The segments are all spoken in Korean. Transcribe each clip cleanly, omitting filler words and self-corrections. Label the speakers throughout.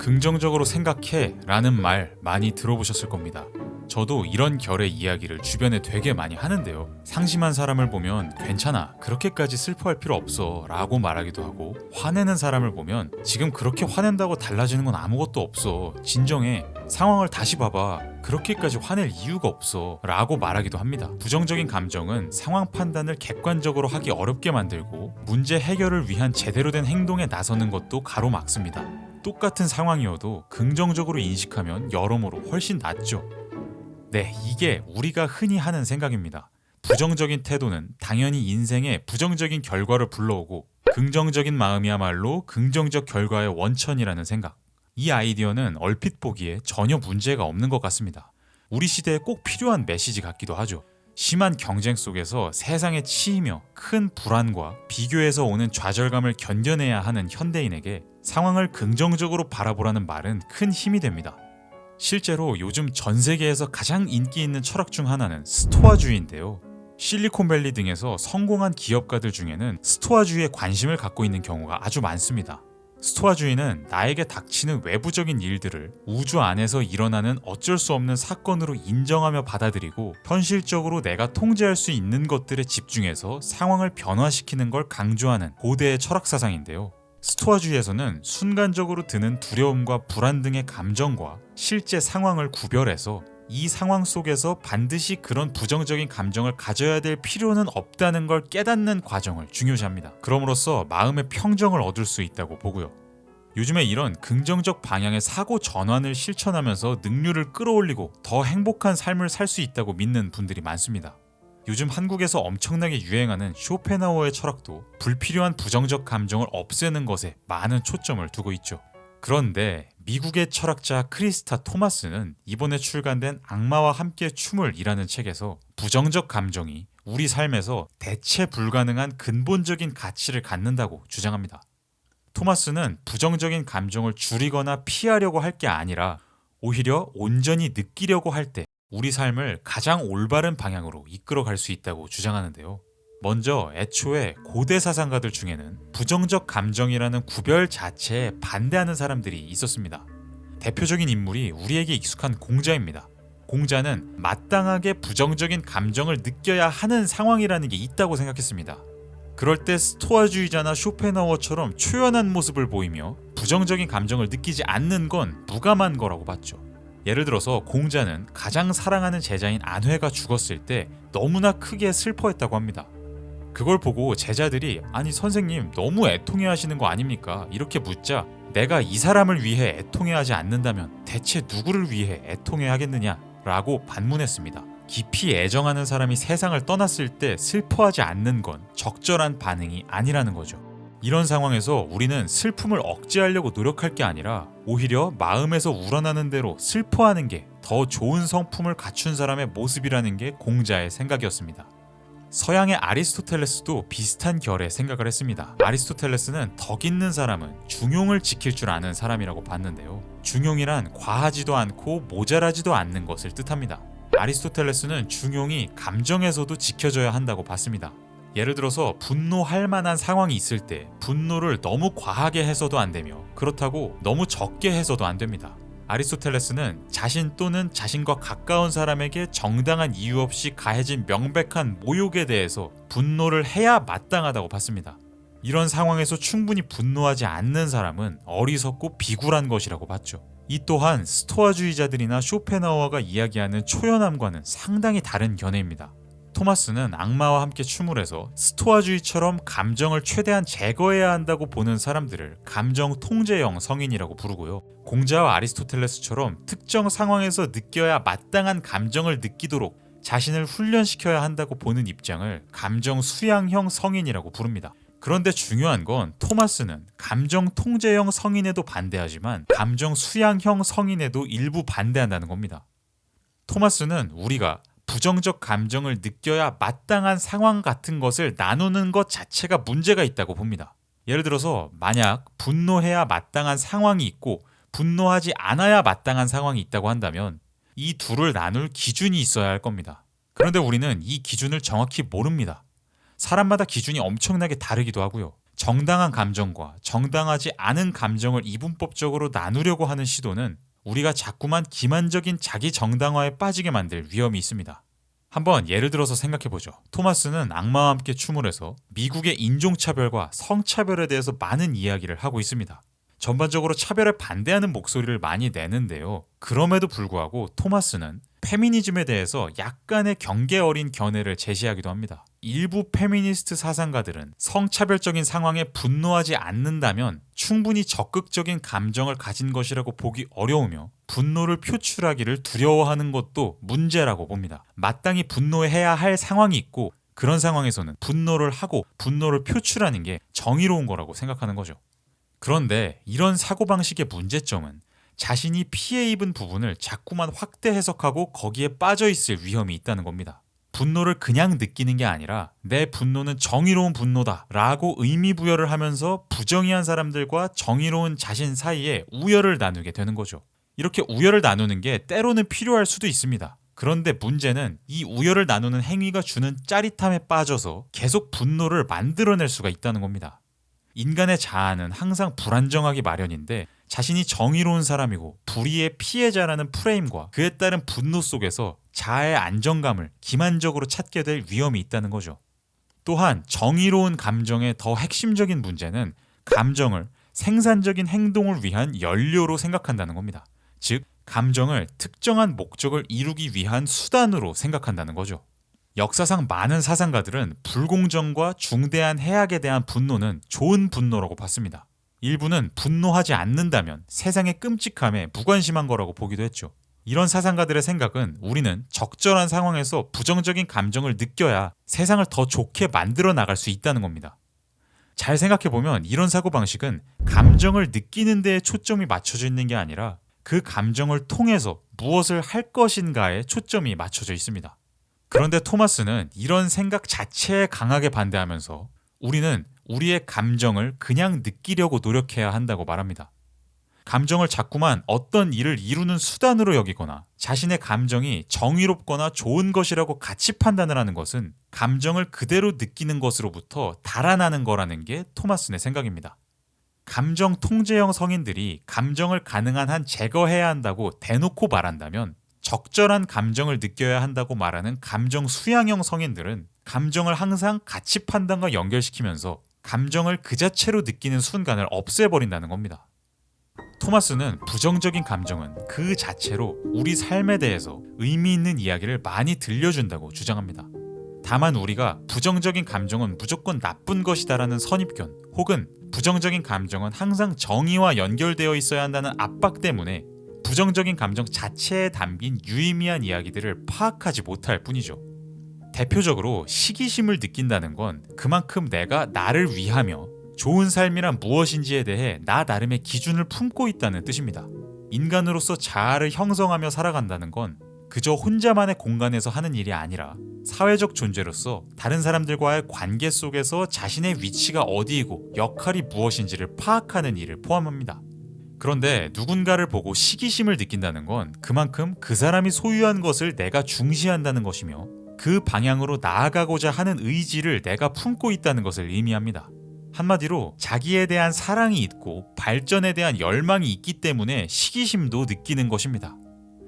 Speaker 1: 긍정적으로 생각해 라는 말 많이 들어보셨을 겁니다. 저도 이런 결의 이야기를 주변에 되게 많이 하는데요. 상심한 사람을 보면 괜찮아, 그렇게까지 슬퍼할 필요 없어 라고 말하기도 하고, 화내는 사람을 보면 지금 그렇게 화낸다고 달라지는 건 아무것도 없어, 진정해, 상황을 다시 봐봐, 그렇게까지 화낼 이유가 없어 라고 말하기도 합니다. 부정적인 감정은 상황 판단을 객관적으로 하기 어렵게 만들고 문제 해결을 위한 제대로 된 행동에 나서는 것도 가로막습니다. 똑같은 상황이어도 긍정적으로 인식하면 여러모로 훨씬 낫죠. 네, 이게 우리가 흔히 하는 생각입니다. 부정적인 태도는 당연히 인생에 부정적인 결과를 불러오고, 긍정적인 마음이야말로 긍정적 결과의 원천이라는 생각. 이 아이디어는 얼핏 보기에 전혀 문제가 없는 것 같습니다. 우리 시대에 꼭 필요한 메시지 같기도 하죠. 심한 경쟁 속에서 세상에 치이며 큰 불안과 비교에서 오는 좌절감을 견뎌내야 하는 현대인에게 상황을 긍정적으로 바라보라는 말은 큰 힘이 됩니다. 실제로 요즘 전 세계에서 가장 인기 있는 철학 중 하나는 스토아주의인데요. 실리콘밸리 등에서 성공한 기업가들 중에는 스토아주의에 관심을 갖고 있는 경우가 아주 많습니다. 스토아주의는 나에게 닥치는 외부적인 일들을 우주 안에서 일어나는 어쩔 수 없는 사건으로 인정하며 받아들이고, 현실적으로 내가 통제할 수 있는 것들에 집중해서 상황을 변화시키는 걸 강조하는 고대의 철학 사상인데요. 스토아주의에서는 순간적으로 드는 두려움과 불안 등의 감정과 실제 상황을 구별해서 이 상황 속에서 반드시 그런 부정적인 감정을 가져야 될 필요는 없다는 걸 깨닫는 과정을 중요시합니다. 그럼으로써 마음의 평정을 얻을 수 있다고 보고요. 요즘에 이런 긍정적 방향의 사고 전환을 실천하면서 능률을 끌어올리고 더 행복한 삶을 살 수 있다고 믿는 분들이 많습니다. 요즘 한국에서 엄청나게 유행하는 쇼펜하우어의 철학도 불필요한 부정적 감정을 없애는 것에 많은 초점을 두고 있죠. 그런데 미국의 철학자 크리스타 토마스는 이번에 출간된 악마와 함께 춤을 이라는 책에서 부정적 감정이 우리 삶에서 대체 불가능한 근본적인 가치를 갖는다고 주장합니다. 토마스는 부정적인 감정을 줄이거나 피하려고 할 게 아니라 오히려 온전히 느끼려고 할 때 우리 삶을 가장 올바른 방향으로 이끌어갈 수 있다고 주장하는데요. 먼저 애초에 고대 사상가들 중에는 부정적 감정이라는 구별 자체에 반대하는 사람들이 있었습니다. 대표적인 인물이 우리에게 익숙한 공자입니다. 공자는 마땅하게 부정적인 감정을 느껴야 하는 상황이라는 게 있다고 생각했습니다. 그럴 때 스토아주의자나 쇼펜하우어처럼 초연한 모습을 보이며 부정적인 감정을 느끼지 않는 건 무감한 거라고 봤죠. 예를 들어서 공자는 가장 사랑하는 제자인 안회가 죽었을 때 너무나 크게 슬퍼했다고 합니다. 그걸 보고 제자들이 아니 선생님 너무 애통해 하시는 거 아닙니까? 이렇게 묻자 내가 이 사람을 위해 애통해 하지 않는다면 대체 누구를 위해 애통해 하겠느냐? 라고 반문했습니다. 깊이 애정하는 사람이 세상을 떠났을 때 슬퍼하지 않는 건 적절한 반응이 아니라는 거죠. 이런 상황에서 우리는 슬픔을 억제하려고 노력할 게 아니라 오히려 마음에서 우러나는 대로 슬퍼하는 게 더 좋은 성품을 갖춘 사람의 모습이라는 게 공자의 생각이었습니다. 서양의 아리스토텔레스도 비슷한 결의 생각을 했습니다. 아리스토텔레스는 덕 있는 사람은 중용을 지킬 줄 아는 사람이라고 봤는데요. 중용이란 과하지도 않고 모자라지도 않는 것을 뜻합니다. 아리스토텔레스는 중용이 감정에서도 지켜져야 한다고 봤습니다. 예를 들어서 분노할 만한 상황이 있을 때 분노를 너무 과하게 해서도 안 되며 그렇다고 너무 적게 해서도 안 됩니다. 아리스토텔레스는 자신 또는 자신과 가까운 사람에게 정당한 이유 없이 가해진 명백한 모욕에 대해서 분노를 해야 마땅하다고 봤습니다. 이런 상황에서 충분히 분노하지 않는 사람은 어리석고 비굴한 것이라고 봤죠. 이 또한 스토아주의자들이나 쇼펜하우어가 이야기하는 초연함과는 상당히 다른 견해입니다. 토마스는 악마와 함께 춤을 해서 스토아주의처럼 감정을 최대한 제거해야 한다고 보는 사람들을 감정 통제형 성인이라고 부르고요. 공자와 아리스토텔레스처럼 특정 상황에서 느껴야 마땅한 감정을 느끼도록 자신을 훈련시켜야 한다고 보는 입장을 감정 수양형 성인이라고 부릅니다. 그런데 중요한 건 토마스는 감정 통제형 성인에도 반대하지만 감정 수양형 성인에도 일부 반대한다는 겁니다. 토마스는 우리가 부정적 감정을 느껴야 마땅한 상황 같은 것을 나누는 것 자체가 문제가 있다고 봅니다. 예를 들어서 만약 분노해야 마땅한 상황이 있고 분노하지 않아야 마땅한 상황이 있다고 한다면 이 둘을 나눌 기준이 있어야 할 겁니다. 그런데 우리는 이 기준을 정확히 모릅니다. 사람마다 기준이 엄청나게 다르기도 하고요. 정당한 감정과 정당하지 않은 감정을 이분법적으로 나누려고 하는 시도는 우리가 자꾸만 기만적인 자기 정당화에 빠지게 만들 위험이 있습니다. 한번 예를 들어서 생각해보죠. 토마스는 악마와 함께 춤을 해서 미국의 인종차별과 성차별에 대해서 많은 이야기를 하고 있습니다. 전반적으로 차별에 반대하는 목소리를 많이 내는데요. 그럼에도 불구하고 토마스는 페미니즘에 대해서 약간의 경계 어린 견해를 제시하기도 합니다. 일부 페미니스트 사상가들은 성차별적인 상황에 분노하지 않는다면 충분히 적극적인 감정을 가진 것이라고 보기 어려우며 분노를 표출하기를 두려워하는 것도 문제라고 봅니다. 마땅히 분노해야 할 상황이 있고 그런 상황에서는 분노를 하고 분노를 표출하는 게 정의로운 거라고 생각하는 거죠. 그런데 이런 사고방식의 문제점은 자신이 피해 입은 부분을 자꾸만 확대 해석하고 거기에 빠져 있을 위험이 있다는 겁니다. 분노를 그냥 느끼는 게 아니라 내 분노는 정의로운 분노다 라고 의미 부여를 하면서 부정의한 사람들과 정의로운 자신 사이에 우열을 나누게 되는 거죠. 이렇게 우열을 나누는 게 때로는 필요할 수도 있습니다. 그런데 문제는 이 우열을 나누는 행위가 주는 짜릿함에 빠져서 계속 분노를 만들어낼 수가 있다는 겁니다. 인간의 자아는 항상 불안정하기 마련인데 자신이 정의로운 사람이고 불의의 피해자라는 프레임과 그에 따른 분노 속에서 자아의 안정감을 기만적으로 찾게 될 위험이 있다는 거죠. 또한 정의로운 감정의 더 핵심적인 문제는 감정을 생산적인 행동을 위한 연료로 생각한다는 겁니다. 즉, 감정을 특정한 목적을 이루기 위한 수단으로 생각한다는 거죠. 역사상 많은 사상가들은 불공정과 중대한 해악에 대한 분노는 좋은 분노라고 봤습니다. 일부는 분노하지 않는다면 세상의 끔찍함에 무관심한 거라고 보기도 했죠. 이런 사상가들의 생각은 우리는 적절한 상황에서 부정적인 감정을 느껴야 세상을 더 좋게 만들어 나갈 수 있다는 겁니다. 잘 생각해보면 이런 사고방식은 감정을 느끼는 데에 초점이 맞춰져 있는 게 아니라 그 감정을 통해서 무엇을 할 것인가에 초점이 맞춰져 있습니다. 그런데 토마스는 이런 생각 자체에 강하게 반대하면서 우리는 우리의 감정을 그냥 느끼려고 노력해야 한다고 말합니다. 감정을 자꾸만 어떤 일을 이루는 수단으로 여기거나 자신의 감정이 정의롭거나 좋은 것이라고 같이 판단을 하는 것은 감정을 그대로 느끼는 것으로부터 달아나는 거라는 게 토마스의 생각입니다. 감정 통제형 성인들이 감정을 가능한 한 제거해야 한다고 대놓고 말한다면 적절한 감정을 느껴야 한다고 말하는 감정 수양형 성인들은 감정을 항상 가치 판단과 연결시키면서 감정을 그 자체로 느끼는 순간을 없애버린다는 겁니다. 토마스는 부정적인 감정은 그 자체로 우리 삶에 대해서 의미 있는 이야기를 많이 들려준다고 주장합니다. 다만 우리가 부정적인 감정은 무조건 나쁜 것이다라는 선입견 혹은 부정적인 감정은 항상 정의와 연결되어 있어야 한다는 압박 때문에 부정적인 감정 자체에 담긴 유의미한 이야기들을 파악하지 못할 뿐이죠. 대표적으로 시기심을 느낀다는 건 그만큼 내가 나를 위하며 좋은 삶이란 무엇인지에 대해 나 나름의 기준을 품고 있다는 뜻입니다. 인간으로서 자아를 형성하며 살아간다는 건 그저 혼자만의 공간에서 하는 일이 아니라 사회적 존재로서 다른 사람들과의 관계 속에서 자신의 위치가 어디이고 역할이 무엇인지를 파악하는 일을 포함합니다. 그런데 누군가를 보고 시기심을 느낀다는 건 그만큼 그 사람이 소유한 것을 내가 중시한다는 것이며 그 방향으로 나아가고자 하는 의지를 내가 품고 있다는 것을 의미합니다. 한마디로 자기에 대한 사랑이 있고 발전에 대한 열망이 있기 때문에 시기심도 느끼는 것입니다.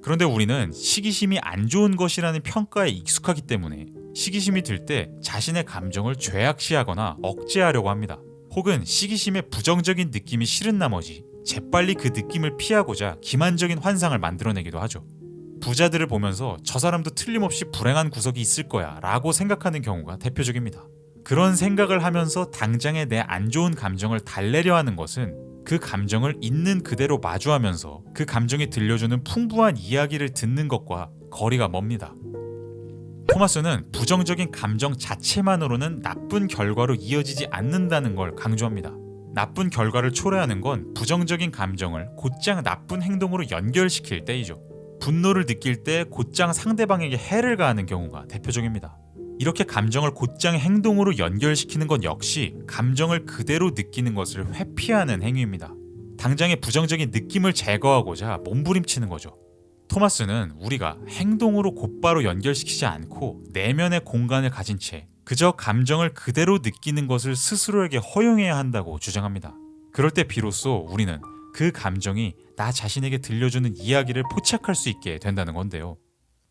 Speaker 1: 그런데 우리는 시기심이 안 좋은 것이라는 평가에 익숙하기 때문에 시기심이 들 때 자신의 감정을 죄악시하거나 억제하려고 합니다. 혹은 시기심의 부정적인 느낌이 싫은 나머지 재빨리 그 느낌을 피하고자 기만적인 환상을 만들어내기도 하죠. 부자들을 보면서 저 사람도 틀림없이 불행한 구석이 있을 거야 라고 생각하는 경우가 대표적입니다. 그런 생각을 하면서 당장의 내 안 좋은 감정을 달래려 하는 것은 그 감정을 있는 그대로 마주하면서 그 감정이 들려주는 풍부한 이야기를 듣는 것과 거리가 멉니다. 토마스는 부정적인 감정 자체만으로는 나쁜 결과로 이어지지 않는다는 걸 강조합니다. 나쁜 결과를 초래하는 건 부정적인 감정을 곧장 나쁜 행동으로 연결시킬 때이죠. 분노를 느낄 때 곧장 상대방에게 해를 가하는 경우가 대표적입니다. 이렇게 감정을 곧장 행동으로 연결시키는 것 역시 감정을 그대로 느끼는 것을 회피하는 행위입니다. 당장의 부정적인 느낌을 제거하고자 몸부림치는 거죠. 토마스는 우리가 행동으로 곧바로 연결시키지 않고 내면의 공간을 가진 채 그저 감정을 그대로 느끼는 것을 스스로에게 허용해야 한다고 주장합니다. 그럴 때 비로소 우리는 그 감정이 나 자신에게 들려주는 이야기를 포착할 수 있게 된다는 건데요.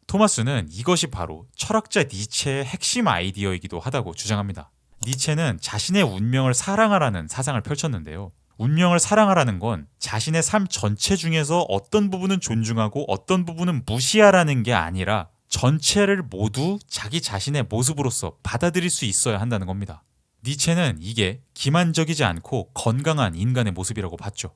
Speaker 1: 토마스는 이것이 바로 철학자 니체의 핵심 아이디어이기도 하다고 주장합니다. 니체는 자신의 운명을 사랑하라는 사상을 펼쳤는데요. 운명을 사랑하라는 건 자신의 삶 전체 중에서 어떤 부분은 존중하고 어떤 부분은 무시하라는 게 아니라 전체를 모두 자기 자신의 모습으로서 받아들일 수 있어야 한다는 겁니다. 니체는 이게 기만적이지 않고 건강한 인간의 모습이라고 봤죠.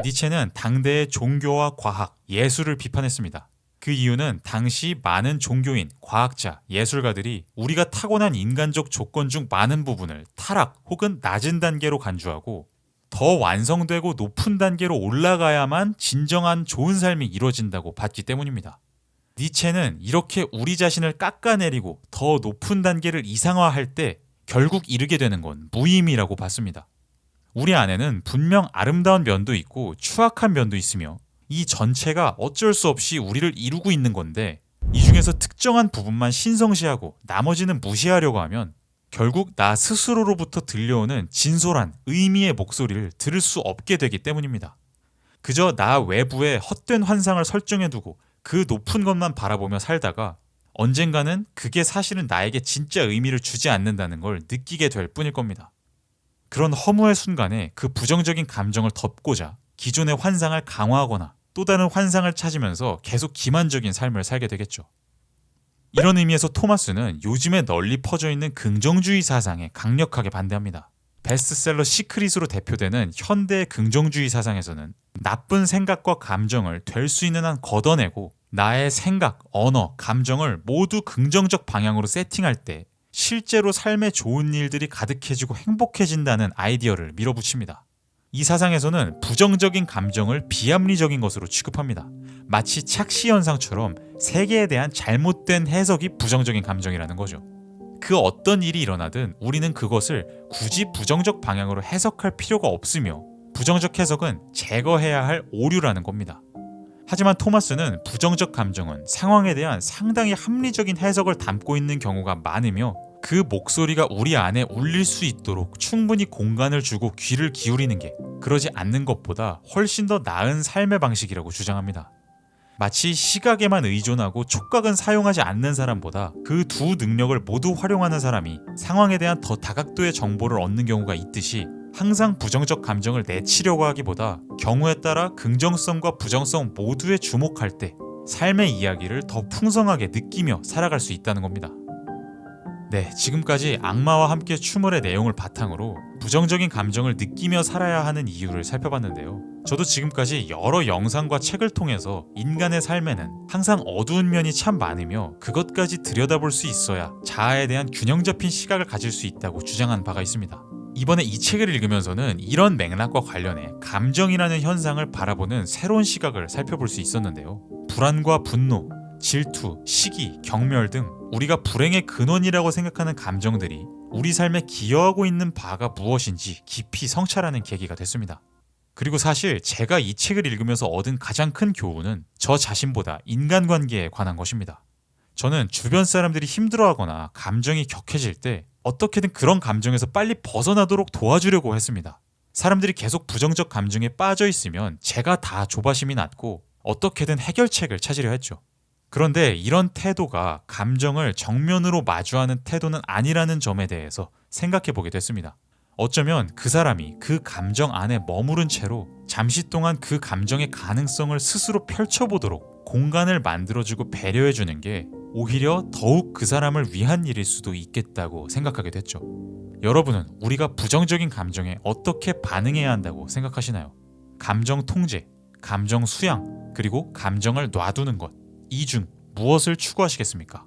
Speaker 1: 니체는 당대의 종교와 과학, 예술을 비판했습니다. 그 이유는 당시 많은 종교인, 과학자, 예술가들이 우리가 타고난 인간적 조건 중 많은 부분을 타락 혹은 낮은 단계로 간주하고 더 완성되고 높은 단계로 올라가야만 진정한 좋은 삶이 이루어진다고 봤기 때문입니다. 니체는 이렇게 우리 자신을 깎아내리고 더 높은 단계를 이상화할 때 결국 이르게 되는 건 무의미라고 봤습니다. 우리 안에는 분명 아름다운 면도 있고 추악한 면도 있으며 이 전체가 어쩔 수 없이 우리를 이루고 있는 건데 이 중에서 특정한 부분만 신성시하고 나머지는 무시하려고 하면 결국 나 스스로로부터 들려오는 진솔한 의미의 목소리를 들을 수 없게 되기 때문입니다. 그저 나 외부에 헛된 환상을 설정해두고 그 높은 것만 바라보며 살다가 언젠가는 그게 사실은 나에게 진짜 의미를 주지 않는다는 걸 느끼게 될 뿐일 겁니다. 그런 허무의 순간에 그 부정적인 감정을 덮고자 기존의 환상을 강화하거나 또 다른 환상을 찾으면서 계속 기만적인 삶을 살게 되겠죠. 이런 의미에서 토마스는 요즘에 널리 퍼져 있는 긍정주의 사상에 강력하게 반대합니다. 베스트셀러 시크릿으로 대표되는 현대의 긍정주의 사상에서는 나쁜 생각과 감정을 될 수 있는 한 걷어내고 나의 생각, 언어, 감정을 모두 긍정적 방향으로 세팅할 때 실제로 삶에 좋은 일들이 가득해지고 행복해진다는 아이디어를 밀어붙입니다. 이 사상에서는 부정적인 감정을 비합리적인 것으로 취급합니다. 마치 착시 현상처럼 세계에 대한 잘못된 해석이 부정적인 감정이라는 거죠. 그 어떤 일이 일어나든 우리는 그것을 굳이 부정적 방향으로 해석할 필요가 없으며 부정적 해석은 제거해야 할 오류라는 겁니다. 하지만 토마스는 부정적 감정은 상황에 대한 상당히 합리적인 해석을 담고 있는 경우가 많으며 그 목소리가 우리 안에 울릴 수 있도록 충분히 공간을 주고 귀를 기울이는 게 그러지 않는 것보다 훨씬 더 나은 삶의 방식이라고 주장합니다. 마치 시각에만 의존하고 촉각은 사용하지 않는 사람보다 그 두 능력을 모두 활용하는 사람이 상황에 대한 더 다각도의 정보를 얻는 경우가 있듯이 항상 부정적 감정을 내치려고 하기보다 경우에 따라 긍정성과 부정성 모두에 주목할 때 삶의 이야기를 더 풍성하게 느끼며 살아갈 수 있다는 겁니다. 네, 지금까지 악마와 함께 춤을의 내용을 바탕으로 부정적인 감정을 느끼며 살아야 하는 이유를 살펴봤는데요. 저도 지금까지 여러 영상과 책을 통해서 인간의 삶에는 항상 어두운 면이 참 많으며 그것까지 들여다볼 수 있어야 자아에 대한 균형 잡힌 시각을 가질 수 있다고 주장한 바가 있습니다. 이번에 이 책을 읽으면서는 이런 맥락과 관련해 감정이라는 현상을 바라보는 새로운 시각을 살펴볼 수 있었는데요. 불안과 분노, 질투, 시기, 경멸 등 우리가 불행의 근원이라고 생각하는 감정들이 우리 삶에 기여하고 있는 바가 무엇인지 깊이 성찰하는 계기가 됐습니다. 그리고 사실 제가 이 책을 읽으면서 얻은 가장 큰 교훈은 저 자신보다 인간관계에 관한 것입니다. 저는 주변 사람들이 힘들어하거나 감정이 격해질 때 어떻게든 그런 감정에서 빨리 벗어나도록 도와주려고 했습니다. 사람들이 계속 부정적 감정에 빠져 있으면 제가 다 조바심이 났고 어떻게든 해결책을 찾으려 했죠. 그런데 이런 태도가 감정을 정면으로 마주하는 태도는 아니라는 점에 대해서 생각해 보게 됐습니다. 어쩌면 그 사람이 그 감정 안에 머무른 채로 잠시 동안 그 감정의 가능성을 스스로 펼쳐보도록 공간을 만들어주고 배려해주는 게 오히려 더욱 그 사람을 위한 일일 수도 있겠다고 생각하게 됐죠. 여러분은 우리가 부정적인 감정에 어떻게 반응해야 한다고 생각하시나요? 감정 통제, 감정 수양, 그리고 감정을 놔두는 것. 이 중 무엇을 추구하시겠습니까?